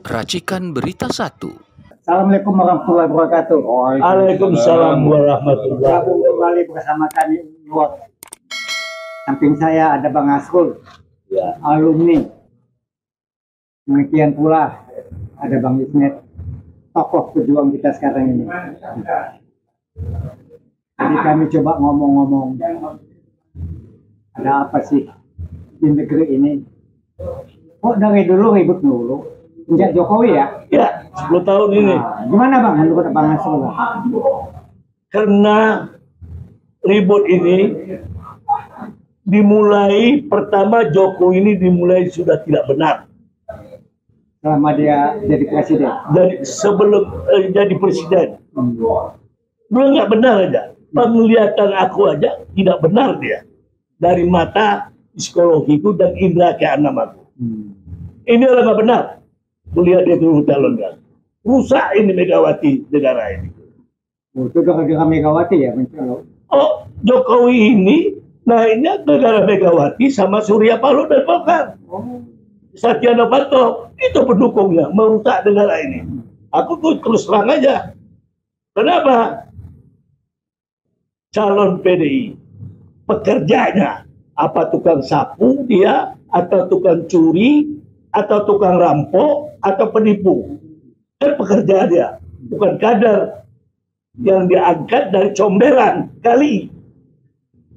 Racikan Berita 1. Assalamualaikum warahmatullahi wabarakatuh. Waalaikumsalam warahmatullahi Bergabung kembali bersama kami Luwak. Samping saya ada Bang Asrul, ya. Alumni. Demikian pula ada Bang Ismet, tokoh pejuang kita sekarang ini. Jadi kami coba ngomong-ngomong, ada apa sih di negeri ini? Kok dari dulu ribut dulu? Sejak Jokowi ya? Ya, 10 tahun ini. Nah, gimana Bang menurut Bang Asrul? Karena ribut ini dimulai, pertama Jokowi ini dimulai sudah tidak benar. Selama dia jadi presiden? Dari sebelum jadi presiden. Dulu nggak benar aja. Penglihatan aku aja tidak benar dia. Dari mata psikologiku dan indera keenam aku. Ini orang nggak benar. Melihat dia dulu calonkan. Rusak ini Megawati negara ini. Oh, itu gara-gara Megawati ya? Oh, Jokowi ini naiknya negara Megawati sama Surya Paloh dan Golkar. Setia Novanto itu pendukungnya merusak negara ini. Aku terus terang aja. Kenapa? Calon PDI pekerjanya apa, tukang sapu dia, atau tukang curi, atau tukang rampok, atau penipu. Kan pekerjaan dia, bukan kader yang diangkat dari comberan kali.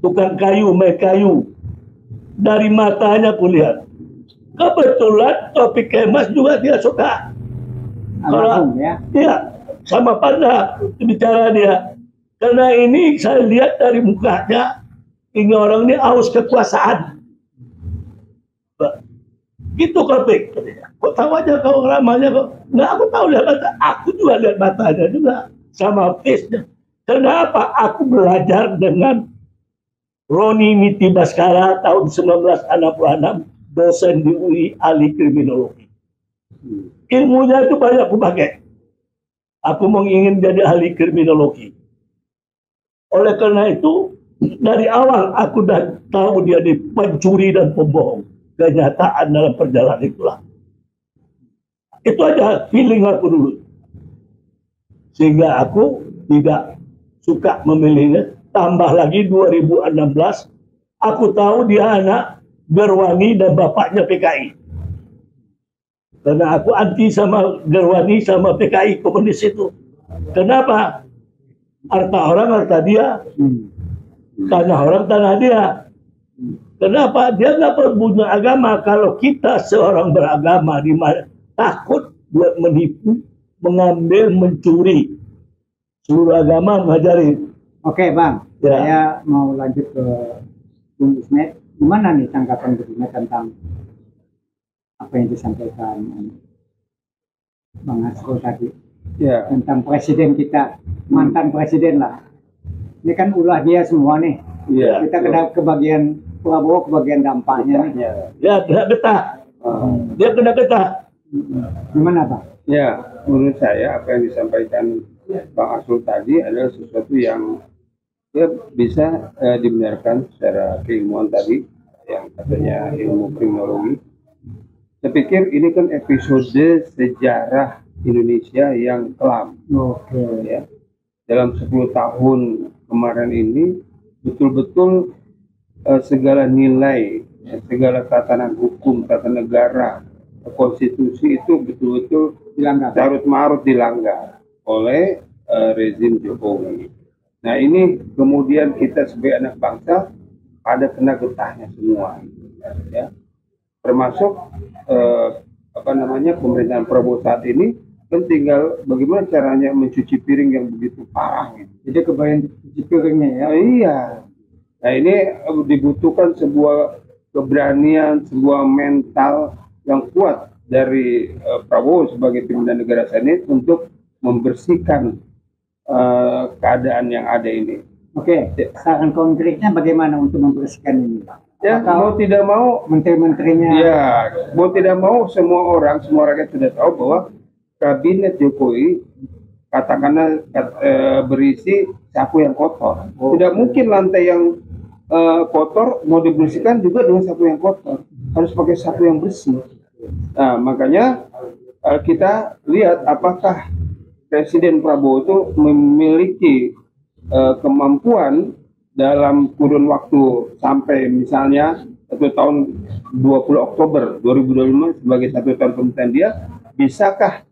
Tukang kayu, main kayu. Dari matanya aku lihat. Kebetulan Taufik Kemas juga dia suka. Kalau ya, sama Panda bicara dia. Karena ini saya lihat dari mukanya, ini orang ini haus kekuasaan. Gitu Taufik. Kok tahu aja kau ramanya kok? Nggak, aku tahu lihat mata. Aku juga lihat matanya juga sama face-nya. Kenapa? Aku belajar dengan Roni Niti Baskara tahun 1966, dosen di UI, ahli kriminologi. Ilmunya itu banyak aku pakai. Aku mau ingin jadi ahli kriminologi. Oleh karena itu, dari awal aku dah tahu dia di pencuri dan pembohong. Kenyataan dalam perjalanan itulah. Itu aja feeling aku dulu. Sehingga aku tidak suka memilihnya. Tambah lagi 2016, aku tahu dia anak Gerwani dan bapaknya PKI. Karena aku anti sama Gerwani sama PKI komunis itu. Kenapa? Harta orang harta dia, tanah orang tanah dia. Kenapa? Dia nggak punya agama. Kalau kita seorang beragama, takut buat menipu, mengambil, mencuri. Seluruh agama mengajarin. Oke Bang, ya. Saya mau lanjut ke Bung Ismet. Gimana nih tanggapan Bung Ismet tentang apa yang disampaikan Bang Asrul tadi? Ya. Tentang presiden kita, mantan presiden lah. Ini kan ulah dia semua nih. Ya, kita kena kebagian Prabowo, kebagian dampaknya nih. Ya, kena getah. Dia kena getah. Gimana Bang? Ya, menurut saya apa yang disampaikan Bang Asrul tadi adalah sesuatu yang ya bisa dibenarkan secara keilmuan tadi, yang katanya ilmu kriminologi. Saya pikir ini kan episode sejarah Indonesia yang kelam. Ya. Dalam 10 tahun kemarin ini betul-betul segala nilai, segala tatanan hukum, tata negara, konstitusi itu betul-betul dilanggar, carut-marut dilanggar oleh rezim Jokowi. Nah ini kemudian kita sebagai anak bangsa ada kena getahnya semua, ya. Termasuk pemerintahan Prabowo saat ini kan tinggal bagaimana caranya mencuci piring yang begitu parah. Jadi kebayang cuci piringnya ya? Iya. Nah ini dibutuhkan sebuah keberanian, sebuah mental yang kuat dari Prabowo sebagai pimpinan negara saat ini untuk membersihkan keadaan yang ada ini. Oke, saran konkretnya bagaimana untuk membersihkan ini? Ya, mau tidak mau menteri-menterinya. Ya, mau tidak mau semua rakyat sudah tahu bahwa kabinet Jokowi katakanlah berisi sapu yang kotor. Tidak mungkin lantai yang kotor mau dibersihkan juga dengan sapu yang kotor. Harus pakai sapu yang bersih. Nah, makanya kita lihat apakah Presiden Prabowo itu memiliki kemampuan dalam kurun waktu sampai misalnya satu tahun 20 Oktober 2025 sebagai satu tahun pemerintahan dia, bisakah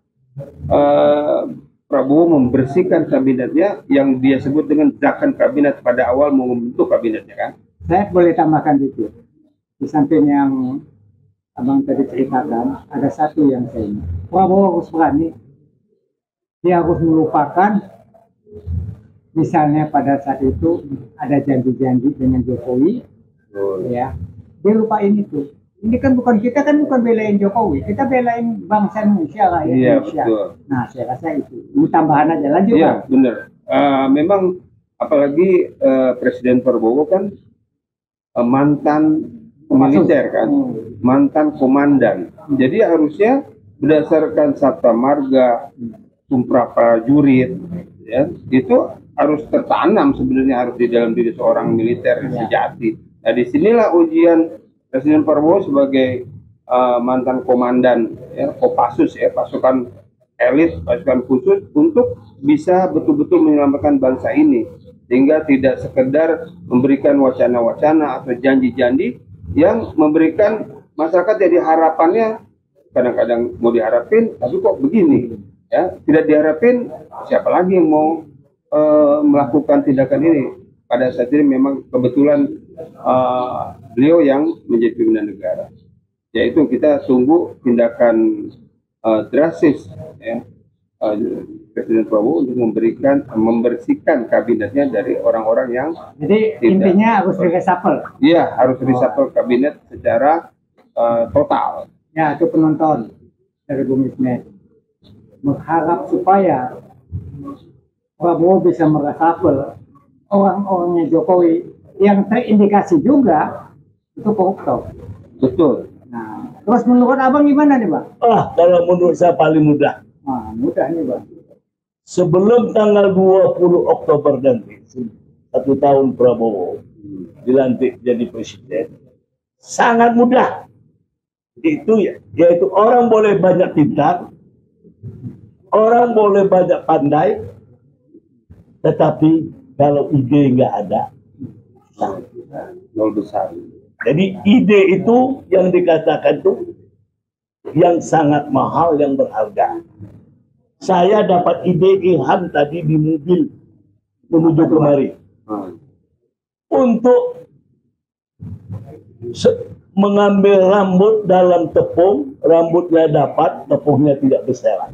Prabowo membersihkan kabinetnya yang dia sebut dengan gerakan kabinet pada awal mau membentuk kabinetnya kan? Saya boleh tambahkan gitu. Di samping yang Abang tadi ceritakan, ada satu yang saya ingat. Prabowo harus berani. Dia harus melupakan, misalnya pada saat itu ada janji-janji dengan Jokowi, ya. Dia lupain itu. Ini kan bukan, kita kan bukan belain Jokowi, kita belain bangsa Indonesia, rakyat Indonesia. Betul. Nah, saya rasa itu. Ini tambahan aja, lanjut. Iya, benar. Memang apalagi Presiden Prabowo kan mantan militer kan, mantan komandan. Jadi harusnya berdasarkan Sabta Marga, Sumpah Prajurit, ya, itu harus tertanam sebenarnya, harus di dalam diri seorang militer sejati. Nah, disinilah ujian Presiden Prabowo sebagai mantan komandan, ya, Kopassus, ya, pasukan elit, pasukan khusus, untuk bisa betul-betul menyelamatkan bangsa ini, sehingga tidak sekedar memberikan wacana-wacana atau janji-janji yang memberikan masyarakat jadi harapannya kadang-kadang mau diharapin tapi kok begini, ya, tidak diharapin, siapa lagi yang mau melakukan tindakan ini. Pada saat ini memang kebetulan beliau yang menjadi pimpinan negara, yaitu kita tunggu tindakan drastis, ya, Presiden Prabowo untuk membersihkan kabinetnya dari orang-orang yang intinya harus reshuffle. Iya, harus reshuffle kabinet secara total. Ya, itu penonton dari Bung Ismet mengharap supaya Prabowo bisa mereshuffle orang-orangnya Jokowi yang terindikasi juga itu koruptor. Betul. Nah, terus menurut Abang gimana nih, Bang? Kalau menurut saya paling mudah. Mudah nih, Bang. Sebelum tanggal 20 Oktober nanti, 1 tahun Prabowo dilantik jadi presiden, sangat mudah. Itu ya, yaitu orang boleh banyak pintar, orang boleh banyak pandai, tetapi kalau ide nggak ada, nol besar. Jadi ide itu yang dikatakan itu yang sangat mahal, yang berharga. Saya dapat ide ilham tadi di mobil menuju kemari untuk mengambil rambut dalam tepung, rambutnya dapat, tepungnya tidak berselang.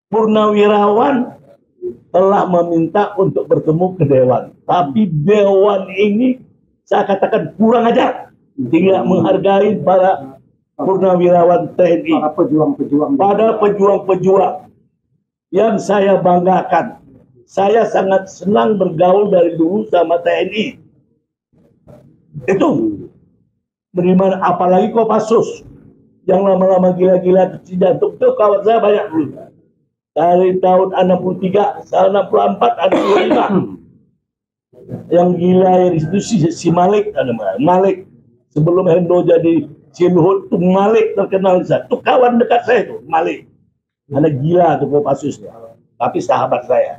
Purnawirawan telah meminta untuk bertemu ke Dewan, tapi Dewan ini saya katakan kurang ajar, tidak menghargai para purnawirawan TNI, pada pejuang-pejuang yang saya banggakan. Saya sangat senang bergaul dari dulu sama TNI. Itu bagaimana, apalagi Kopassus yang lama-lama gila-gila kecil jantung itu kawan saya banyak dulu. Dari tahun 63, tahun 64, 65. Yang gila yang itu si Malik, Malik sebelum Hendo jadi si Luhut itu Malik terkenal di sana. Itu kawan dekat saya itu, Malik. Anak gila tuh Kopassus, tapi sahabat saya.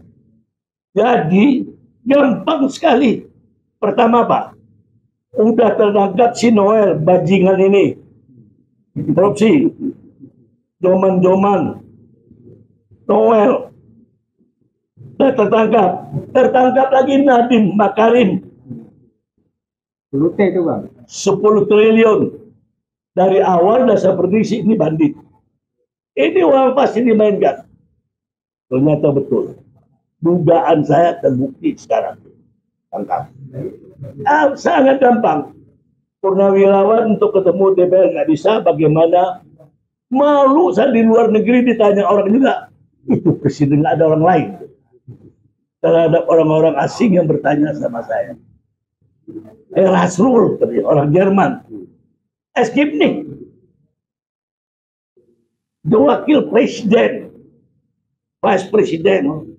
Jadi gampang sekali. Pertama Pak, udah tertangkap si Noel bajingan ini, korupsi, Joman Noel udah tertangkap lagi Nadiem Makarim, 10 itu Bang, 10 triliun. Dari awal udah saya prediksi ini bandit, ini uang pasti dimainkan. Ternyata betul, dugaan saya terbukti sekarang. Tangkap. Sangat gampang. Purnawirawan untuk ketemu DPR nggak bisa, bagaimana? Malu saya di luar negeri ditanya orang juga, itu presiden, nggak ada orang lain. Terhadap orang-orang asing yang bertanya sama saya. Rasrul, orang Jerman. Eskip nih, the wakil presiden, vice presiden,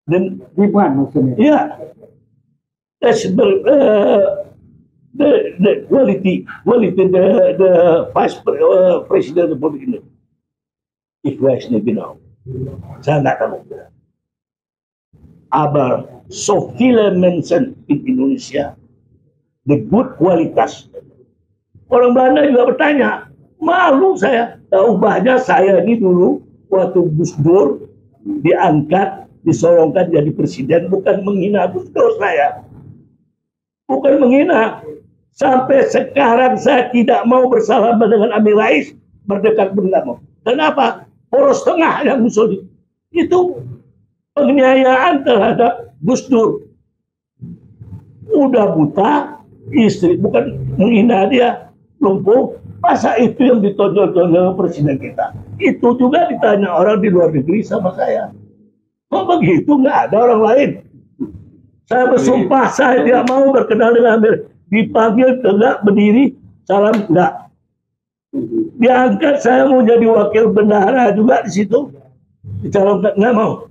dan Gibran maksudnya. ya, the quality the vice president Republik Indonesia. Ich weiß nicht genau. Saya nggak tahu. Aber so viele Menschen in Indonesia, the good kualitas. Orang Belanda juga bertanya, malu saya. Ubahnya saya ini dulu waktu Gus Dur diangkat, disorongkan jadi presiden, bukan menghina Gus Dur saya. Bukan menghina. Sampai sekarang saya tidak mau bersalaman dengan Amin Rais, berdekat dengan Kenapa? Poros tengah yang musuh itu penganiayaan terhadap Gus Dur. Udah buta, istri bukan menghina dia, lumpuh. Masa itu yang ditonjol-tonjol presiden kita? Itu juga ditanya orang di luar negeri sama saya. Kok begitu? Nggak ada orang lain. Saya bersumpah saya tidak mau berkenal dengan Amerika. Dipanggil tegak berdiri, salam enggak. Diangkat saya mau jadi wakil bendahara juga di situ. Dicalonkan nggak mau.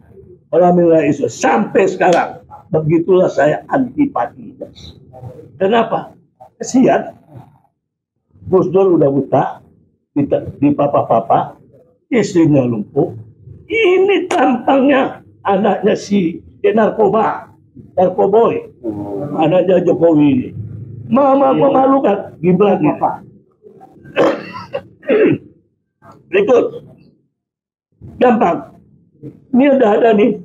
Orang Amin Rais sampai sekarang begitulah saya antipati. Kenapa? Kesian. Gus Dur udah buta, di papa-papa, istrinya lumpuh. Ini tampangnya anaknya si narkoboy, anaknya Jokowi ini. Mama memalukan, Gibran apa? Berikut, gampang. Ini udah ada nih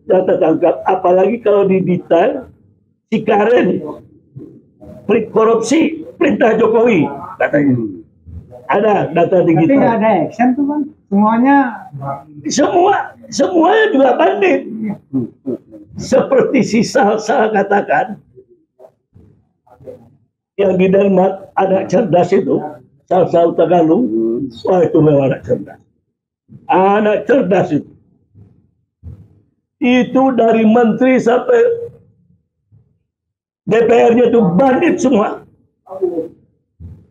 data tangkap. Apalagi kalau di detail, si Karen korupsi perintah Jokowi, katanya. Ada data digital. Tapi nggak ada action tuh Bang. Semuanya juga bandit. Seperti si Salsa katakan, yang di Denmark anak cerdas itu, Salsa Utagalung, wah itu memang anak cerdas. Anak cerdas itu. Itu dari menteri sampai DPR-nya itu bandit semua.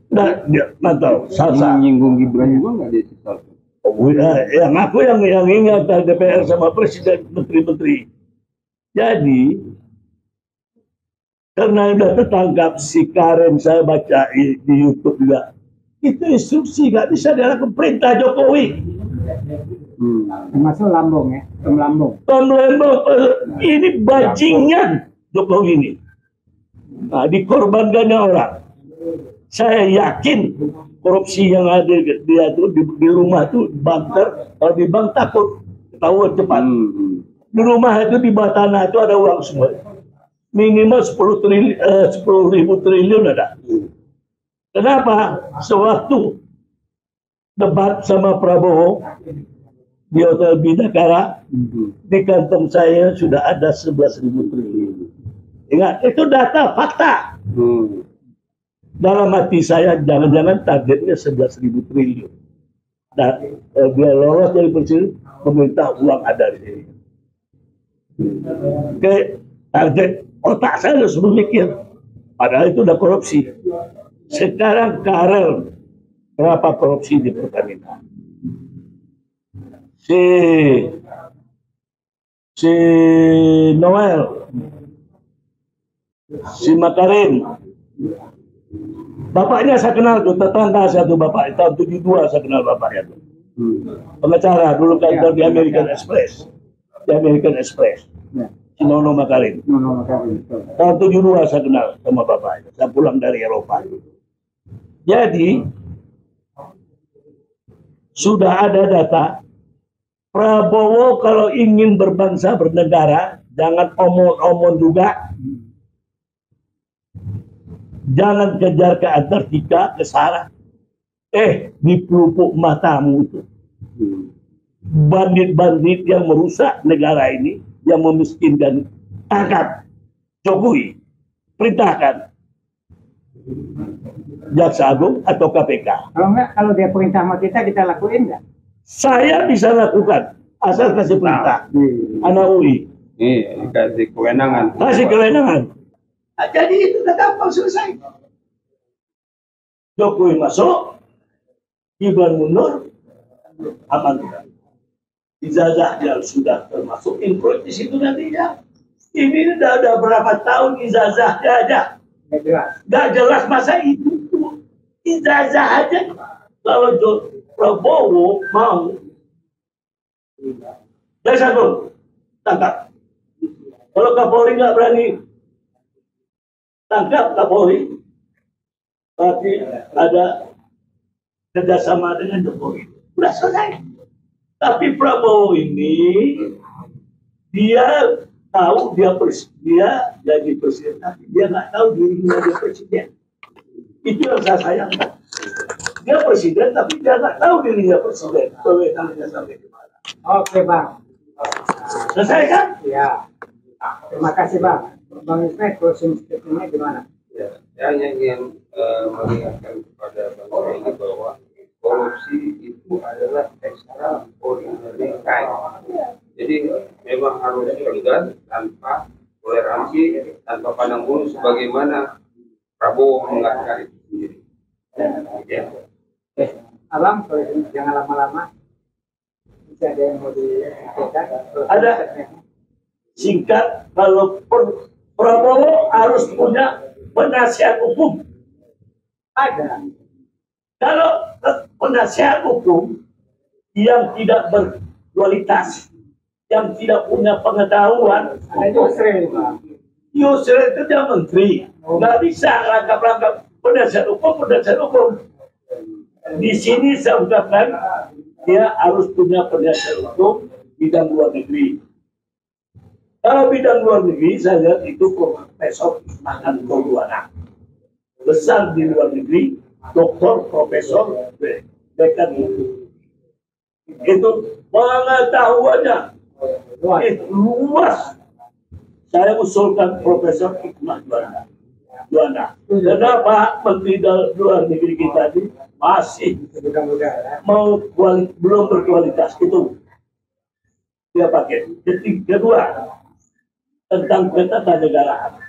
Nah, dia mantap. Salsa. Menyinggung Gibran juga nggak dia Salsa? Oh, yang aku yang ingat DPR sama presiden, menteri-menteri. Jadi karena udah tertangkap si Karen, saya baca di YouTube juga. Itu instruksi, nggak bisa dilakukan perintah Jokowi. Termasuk Lambung ya, Tom Lambung. Ini bajingan Jokowi ini. Nah, dikorbankannya orang. Saya yakin korupsi yang ada dia tuh di rumah tuh bunker, kalau di bank takut ketahuan cepat. Di rumah itu di bawah tanah itu ada uang semua. Minimal 10.000 triliun ada. Kenapa? Sewaktu debat sama Prabowo di Hotel Bidakara, di kantong saya sudah ada 11.000 triliun. Ingat, itu data, fakta. Dalam hati saya, jangan-jangan targetnya 11.000 triliun. Dan biar lolos dari presiden, pemerintah uang ada di sini. Oke, target otak saya harus memikir. Padahal itu udah korupsi. Sekarang Karel, berapa korupsi di Pertamina? Si Noel, si Makarin. Bapaknya saya kenal tuh, tetangga saya tuh bapak, tahun 72 saya kenal bapaknya tuh. Pengacara dulu kantor di American Express. Di American Express. Si Nono Makarin. Tahun 72 saya kenal sama bapaknya. Saya pulang dari Eropa. Jadi sudah ada data Prabowo kalau ingin berbangsa bernegara, jangan omong-omong juga. Jangan kejar ke Antartika, ke Sahara. Di pelupuk matamu itu. Bandit-bandit yang merusak negara ini, yang memiskinkan, angkat Jokowi, perintahkan Jaksa Agung atau KPK. Kalau enggak, kalau dia perintah sama kita lakuin enggak? Saya bisa lakukan, asal kasih perintah. Anak UI. Kasih kewenangan. Kasih kewenangan. Nah, jadi itu udah gampang selesai. Jokowi masuk, Gibran mundur, aman tidak. Ijazah yang sudah termasuk info di situ nantinya. Ini udah berapa tahun ijazahnya aja. Nggak jelas. Nggak jelas masa itu ijazah aja. Kalau Prabowo mau, dari satu tangkap. Kalau Kapolri nggak berani tangkap Kapolri, berarti ada kerjasama dengan Jokowi. Udah selesai. Tapi Prabowo ini dia tahu dia jadi presiden, tapi dia nggak tahu dirinya jadi presiden. Itu yang saya sayangkan. Dia presiden, tapi dia nggak tahu dirinya presiden. Kewenangannya sampai di mana. Oke Bang. Selesai kan? Ya. Terima kasih Bang. Bang Ismet, closing statement-nya gimana? Ya, saya hanya ingin mengingatkan kepada bangsa ini bahwa korupsi itu adalah extraordinary crime. Jadi memang harus tegas, tanpa toleransi, tanpa pandang bulu, sebagaimana Prabowo mengatakan itu sendiri. Ya. Abang, jangan lama-lama. Bisa ada yang mau disampaikan? Ada. Singkat, kalau Prabowo harus punya penasihat hukum. Ada. Kalau penasihat hukum yang tidak berkualitas, yang tidak punya pengetahuan, Ada Yusril, Bang. Yusril itu dia menteri, nggak bisa rangkap-rangkap penasihat hukum. Di sini saya ucapkan dia harus punya penasihat hukum bidang luar negeri. Kalau bidang luar negeri saya lihat itu Profesor Ismail Maulana, besar di luar negeri, doktor, profesor, dekan itu pengetahuannya itu luas. Saya usulkan Profesor Hikmah Juwana. Kenapa Menteri luar negeri kita ini masih belum berkualitas itu? Dia pakai. Kedua, tentang ketatanegaraan.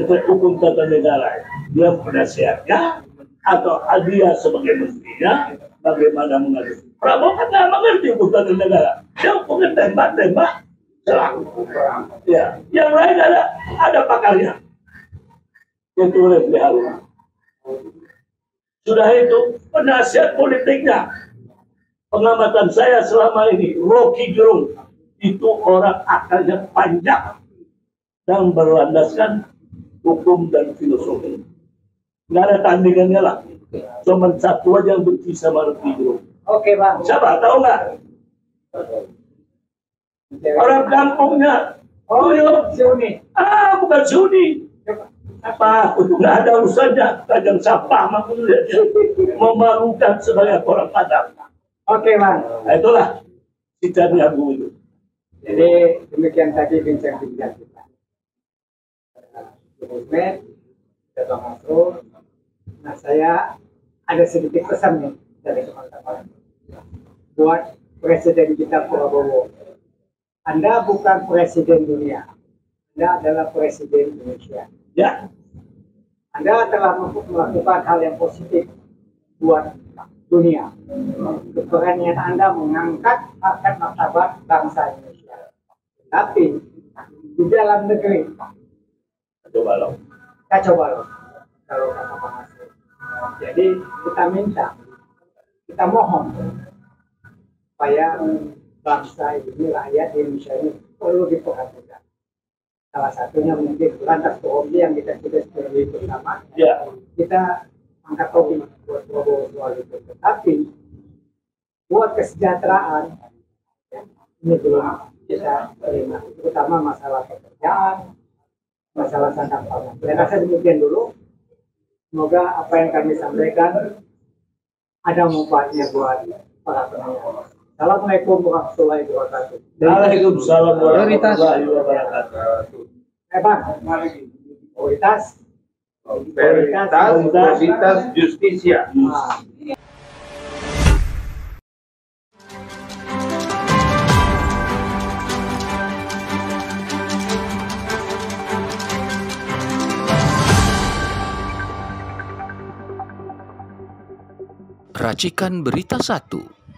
Hukum tata negara, dia penasihatnya atau dia sebagai menterinya bagaimana mengatur. Prabowo kan nggak mengerti hukum tata negara, dia hukumnya tembak-tembak, ya, yang lain ada pakarnya, itu Refli Harun. Sudah itu penasihat politiknya, pengamatan saya selama ini, Rocky Gerung itu orang akalnya panjang dan berlandaskan hukum dan filosofi. Nggak ada tandingannya lah. Cuma satu aja yang benci sama Rocky Gerung. Oke Bang. Siapa tahu nggak? Orang kampungnya. Oh, Suni. Bukan Suni. Apa? Nggak ada urusannya. Kadang sampah maksudnya. Memalukan sebagai orang Padang. Oke Bang. Nah, itulah cita-cita Abu itu. Jadi demikian tadi bincang-bincang kita. Ismet, Bang Asrul. Nah, saya ada sedikit pesan nih dari teman-teman buat Presiden kita Prabowo. Anda bukan Presiden dunia, Anda adalah Presiden Indonesia. Ya. Anda telah melakukan hal yang positif buat dunia. Keberanian Anda mengangkat harkat martabat bangsa Indonesia. Tapi di dalam negeri kacau balau kalau kata Pak Masud. Jadi kita minta, kita mohon supaya bangsa ini, rakyat Indonesia ini perlu diperhatikan. Salah satunya mungkin lantas topi yang kita sudah sebagai bersama. Ya. Kita angkat topi buat Prabowo soal itu. Tetapi buat kesejahteraan ini belum kita terima, terutama masalah pekerjaan, masalah sandang pangan. Saya rasa demikian dulu. Semoga apa yang kami sampaikan ada manfaatnya buat para pendengar. Assalamualaikum warahmatullahi wabarakatuh. Waalaikumsalam warahmatullahi wabarakatuh. Bang, prioritas, Prioritas justisia. Nah, Racikan Berita 1.